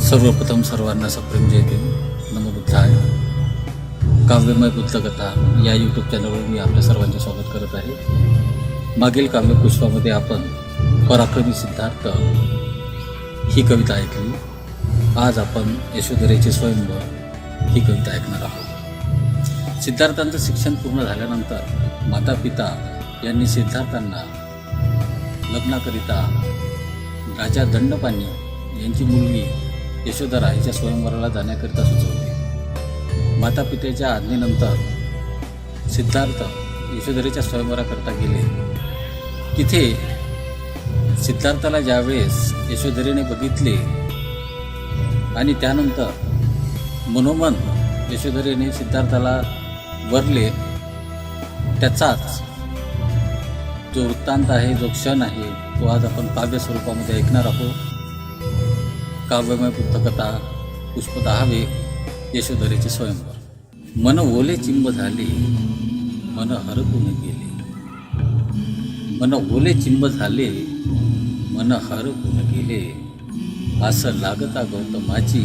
सर्वप्रथम सर्वांना सप्रेम जय भीम, नमो बुद्धाय. काव्यमय बुद्धकथा या यूट्यूब चॅनलवर मी आपल्या सर्वांचे स्वागत करत आहे. मागील काव्यपुष्पामध्ये आपण पराक्रमी सिद्धार्थ ही कविता ऐकली. आज आपण यशोधरेचे स्वयंवर ही कविता ऐकणार आहोत. सिद्धार्थांचं शिक्षण पूर्ण झाल्यानंतर माता पिता यांनी सिद्धार्थांना लग्नाकरिता राजा दंडपाणी यांची मुलगी यशोधरा हिच्या स्वयंवराला जाण्याकरिता सुचवले. माता पित्याच्या आज्ञेनंतर सिद्धार्थ यशोधरेच्या स्वयंवराकरता गेले. तिथे सिद्धार्थाला ज्यावेळेस यशोधरेने बघितले आणि त्यानंतर मनोमन यशोधरेने सिद्धार्थाला वरले, त्याचाच जो वृत्तांत आहे, जो क्षण आहे, तो आज आपण काव्य स्वरूपामध्ये ऐकणार आहोत. काव्यमय पुस्तकथा पुष्प 10 यशोधरेचे स्वयंवर. मन ओले चिंब झाले, मन हरकून गेले. मन ओले चिंब झाले, मन हरकून गेले. असं लागता गौतमाची,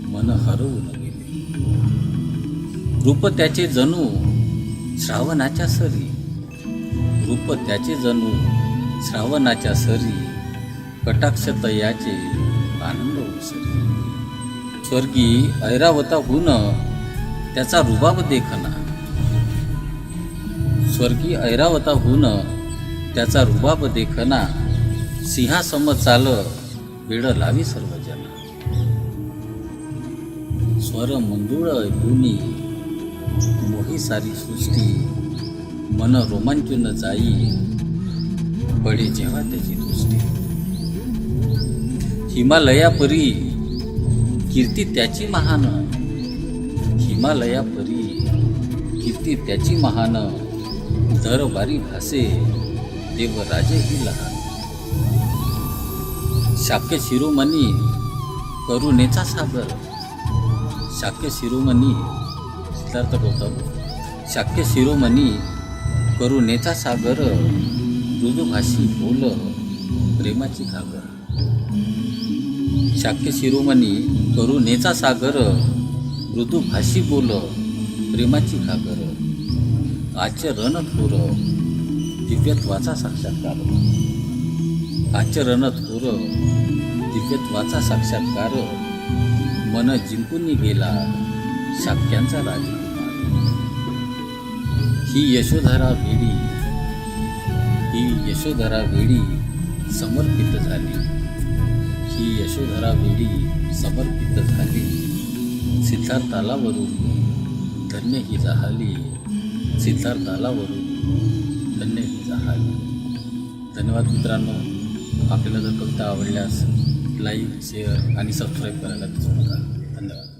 मन हरवून गेले. रूप त्याचे जणू श्रावणाच्या सरी, रूप त्याचे जणू श्रावणाच्या सरी. कटाक्ष तयाचे आनंद उसरी. स्वर्गी ऐरावताहून त्याचा रुबाब देखना, स्वर्गी ऐरावताहून त्याचा रुबाब देखना. सिंहासम चाल वेड लावी सर्वजना. स्वर मंजुळ ऐकूनी मोही सारी सृष्टी. मन रोमांचून जाई पडे जेव्हा त्याची दृष्टी. हिमालयापरी कीर्ती त्याची महान, हिमालयापरी कीर्ती त्याची महान. दरबारी भासे देवराजेही लहान. शाक्य शिरोमणी करुणेचा सागर, शाक्य शिरोमणी सिद्धार्थ गौतम. शाक्य शिरोमणी करुणेचा सागर. मृदुभाषी बोल प्रेमाची घागर. शाक्य शिरोमणी करुणेचा सागर. मृदुभाषी बोल प्रेमाची घागर. आचरण थोर दिव्यत्वाचा साक्षात्कार. आचरण थोर दिव्यत्वाचा साक्षात्कार. मन जिंकून गेला शाक्यांचा राजकुमार. ही यशोधरा वेडी, ही यशोधरा वेडी समर्पित झाली. ही यशोधरा वेडी समर्पित झाली. सिद्धार्थाला वरून धन्य ही जाहली. सिद्धार्थाला वरून धन्य ही जाहली. धन्यवाद मित्रांनो. आपल्याला जर कविता आवडल्यास लाईक, शेअर आणि सबस्क्राईब करायला विसरू नका. धन्यवाद.